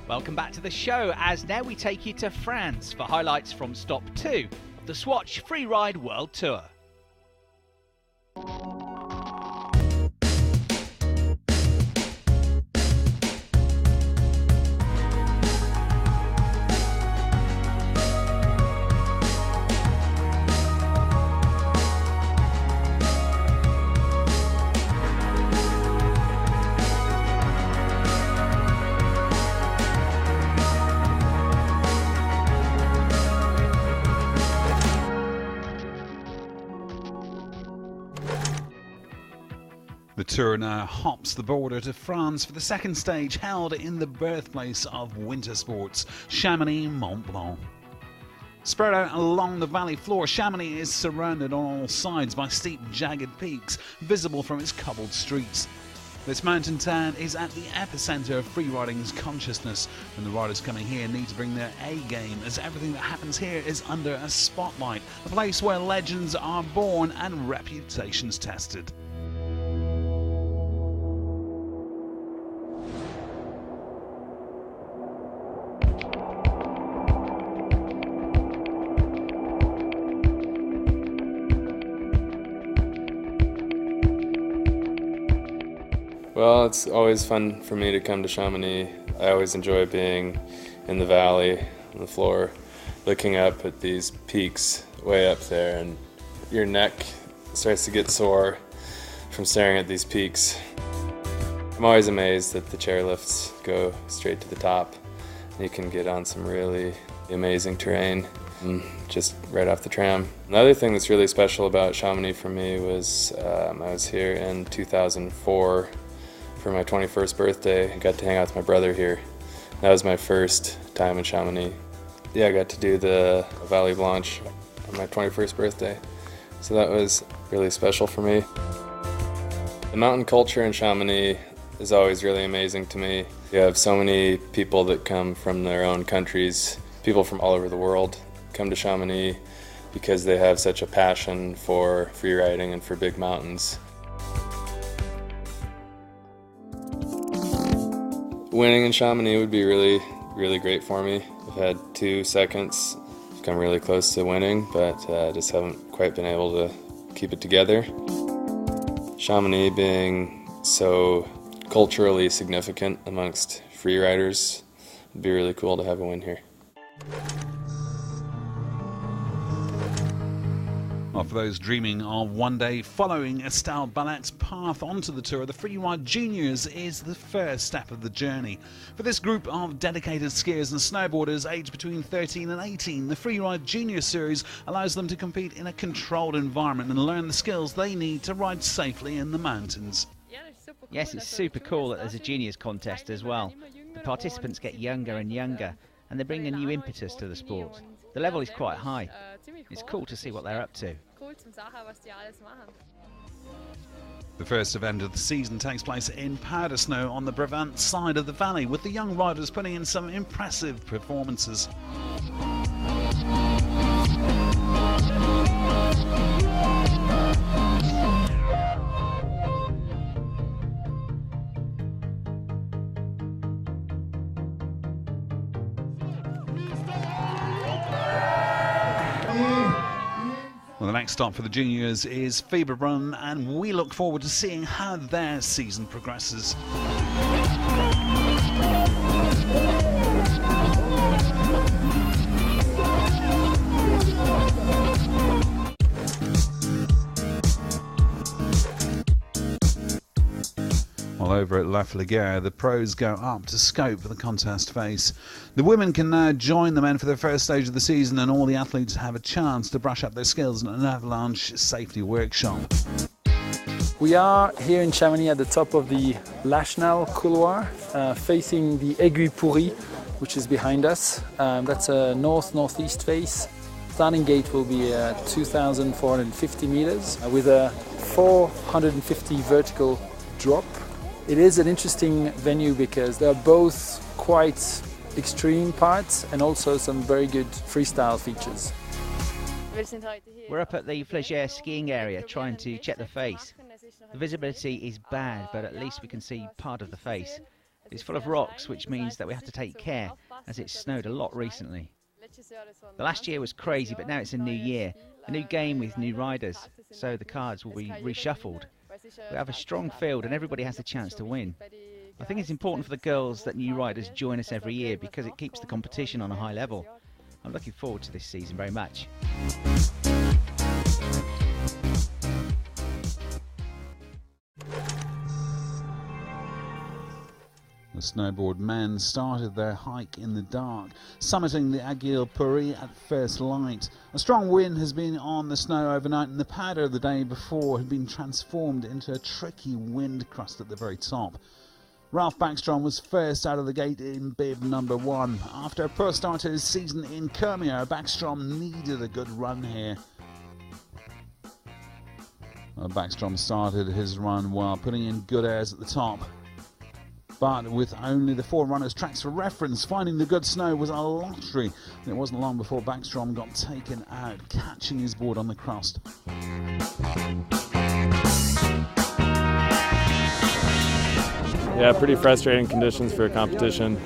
Welcome back to the show, as now we take you to France for highlights from Stop 2 of the Swatch Freeride World Tour. The tour now hops the border to France for the second stage, held in the birthplace of winter sports, Chamonix Mont Blanc. Spread out along the valley floor, Chamonix is surrounded on all sides by steep, jagged peaks visible from its cobbled streets. This mountain town is at the epicenter of freeriding's consciousness, and the riders coming here need to bring their A game, as everything that happens here is under a spotlight, a place where legends are born and reputations tested. Well, it's always fun for me to come to Chamonix. I always enjoy being in the valley, on the floor, looking up at these peaks way up there, and your neck starts to get sore from staring at these peaks. I'm always amazed that the chairlifts go straight to the top. You can get on some really amazing terrain just right off the tram. Another thing that's really special about Chamonix for me was I was here in 2004 for my 21st birthday. I got to hang out with my brother here. That was my first time in Chamonix. Yeah, I got to do the Vallée Blanche on my 21st birthday. So that was really special for me. The mountain culture in Chamonix is always really amazing to me. You have so many people that come from their own countries, people from all over the world come to Chamonix because they have such a passion for freeriding and for big mountains. Winning in Chamonix would be really, really great for me. I've had 2 seconds, I've come really close to winning, but just haven't quite been able to keep it together. Chamonix being so culturally significant amongst freeriders, it'd be really cool to have a win here. Well, for those dreaming of one day following Estelle Ballet's path onto the tour, the Freeride Juniors is the first step of the journey. For this group of dedicated skiers and snowboarders aged between 13 and 18, the Freeride Junior Series allows them to compete in a controlled environment and learn the skills they need to ride safely in the mountains. Yes, it's super cool that there's a juniors contest as well. The participants get younger and younger, and they bring a new impetus to the sport. The level is quite high. It's cool to see what they're up to. The first event of the season takes place in powder snow on the Brabant side of the valley, with the young riders putting in some impressive performances. Well, the next stop for the juniors is Fieberbrunn, and we look forward to seeing how their season progresses. Well, over at La Fliguère, the pros go up to scope the contest phase. The women can now join the men for the first stage of the season, and all the athletes have a chance to brush up their skills in an avalanche safety workshop. We are here in Chamonix at the top of the Lachenal couloir, facing the Aiguille Pourrie, which is behind us. That's a north-northeast face. Starting gate will be 2,450 meters with a 450 vertical drop. It is an interesting venue because there are both quite extreme parts and also some very good freestyle features. We're up at the Flégère skiing area trying to check the face. The visibility is bad, but at least we can see part of the face. It's full of rocks, which means that we have to take care, as it snowed a lot recently. The last year was crazy, but now it's a new year, a new game with new riders, so the cards will be reshuffled. We have a strong field and everybody has a chance to win. I think it's important for the girls that new riders join us every year because it keeps the competition on a high level. I'm looking forward to this season very much. The snowboard men started their hike in the dark, summiting the Aiguille Pourrie at first light. A strong wind has been on the snow overnight, and the powder of the day before had been transformed into a tricky wind crust at the very top. Ralph Backstrom was first out of the gate in bib number 1. After a poor start to his season in Kermier, Backstrom needed a good run here. Backstrom started his run while putting in good airs at the top. But with only the 4 runners' tracks for reference, finding the good snow was a lottery. And it wasn't long before Backstrom got taken out, catching his board on the crust. Yeah, pretty frustrating conditions for a competition.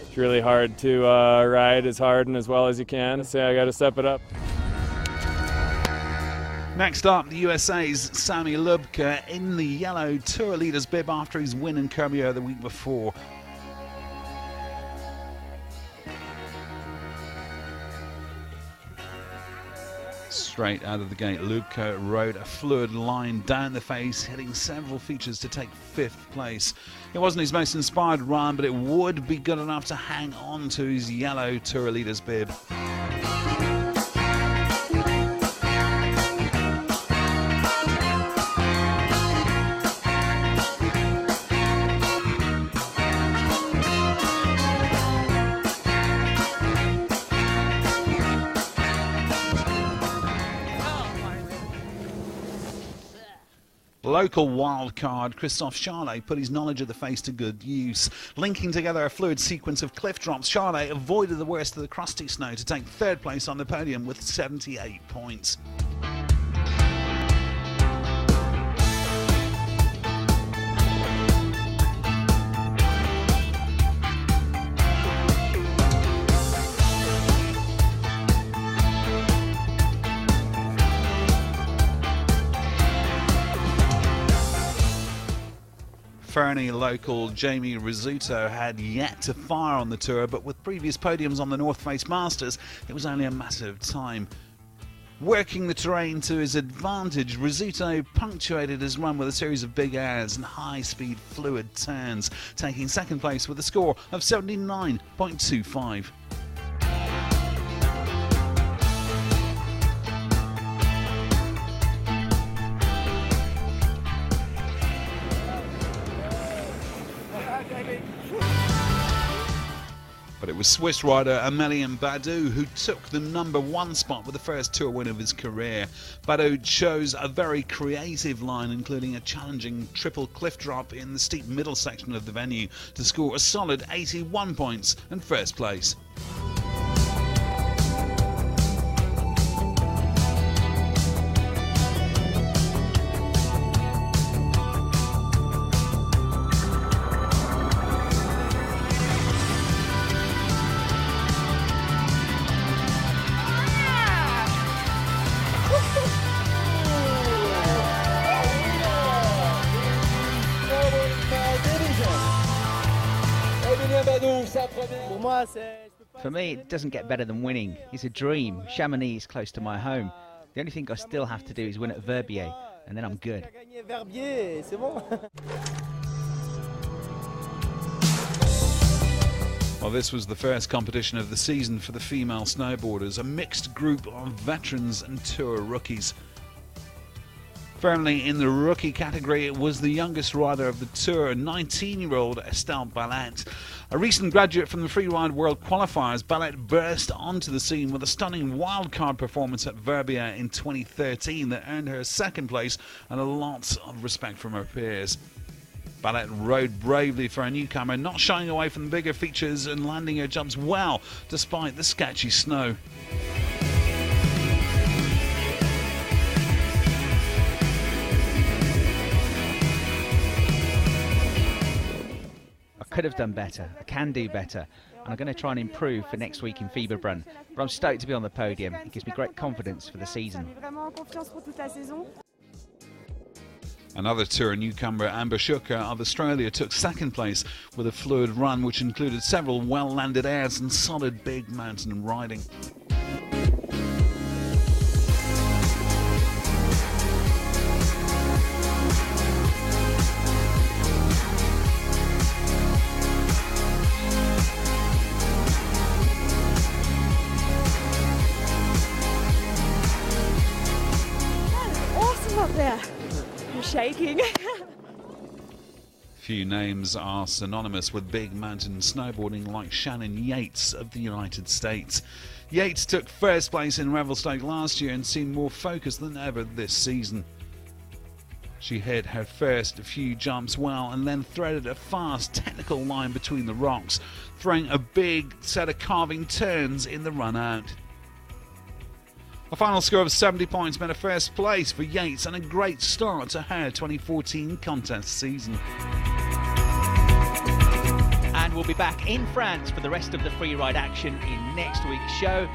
It's really hard to ride as hard and as well as you can. So I got to step it up. Next up, the USA's Sami Lubka in the yellow Tour Leaders bib after his win in Kermier the week before. Straight out of the gate, Lubka rode a fluid line down the face, hitting several features to take 5th place. It wasn't his most inspired run, but it would be good enough to hang on to his yellow Tour Leaders bib. Local wildcard Christophe Charlet put his knowledge of the face to good use. Linking together a fluid sequence of cliff drops, Charlet avoided the worst of the crusty snow to take 3rd place on the podium with 78 points. Fernie local Jamie Rizzuto had yet to fire on the tour, but with previous podiums on the North Face Masters, it was only a matter of time. Working the terrain to his advantage, Rizzuto punctuated his run with a series of big airs and high-speed fluid turns, taking 2nd place with a score of 79.25. But it was Swiss rider Amelien Badou who took the number 1 spot with the first tour win of his career. Badou chose a very creative line, including a challenging triple cliff drop in the steep middle section of the venue to score a solid 81 points and 1st place. For me, it doesn't get better than winning. It's a dream. Chamonix is close to my home. The only thing I still have to do is win at Verbier, and then I'm good. Well, this was the first competition of the season for the female snowboarders, a mixed group of veterans and tour rookies. Firmly in the rookie category, it was the youngest rider of the tour, 19-year-old Estelle Ballet. A recent graduate from the Freeride World Qualifiers, Ballet burst onto the scene with a stunning wildcard performance at Verbier in 2013 that earned her 2nd place and a lot of respect from her peers. Ballet rode bravely for a newcomer, not shying away from the bigger features and landing her jumps well despite the sketchy snow. could have done better, I can do better, and I'm going to try and improve for next week in Fieberbrunn. But I'm stoked to be on the podium. It gives me great confidence for the season. Another Tour newcomer, Amber Schucker of Australia, took second place with a fluid run which included several well-landed airs and solid big mountain riding. Awesome up there. I'm shaking. Few names are synonymous with big mountain snowboarding like Shannon Yates of the United States. Yates took first place in Revelstoke last year and seemed more focused than ever this season. She hit her first few jumps well and then threaded a fast technical line between the rocks, throwing a big set of carving turns in the run out. A final score of 70 points meant a first place for Yates and a great start to her 2014 contest season. And we'll be back in France for the rest of the freeride action in next week's show.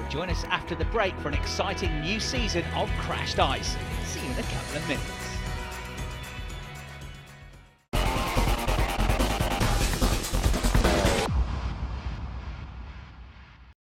But join us after the break for an exciting new season of Crashed Ice. See you in a couple of minutes.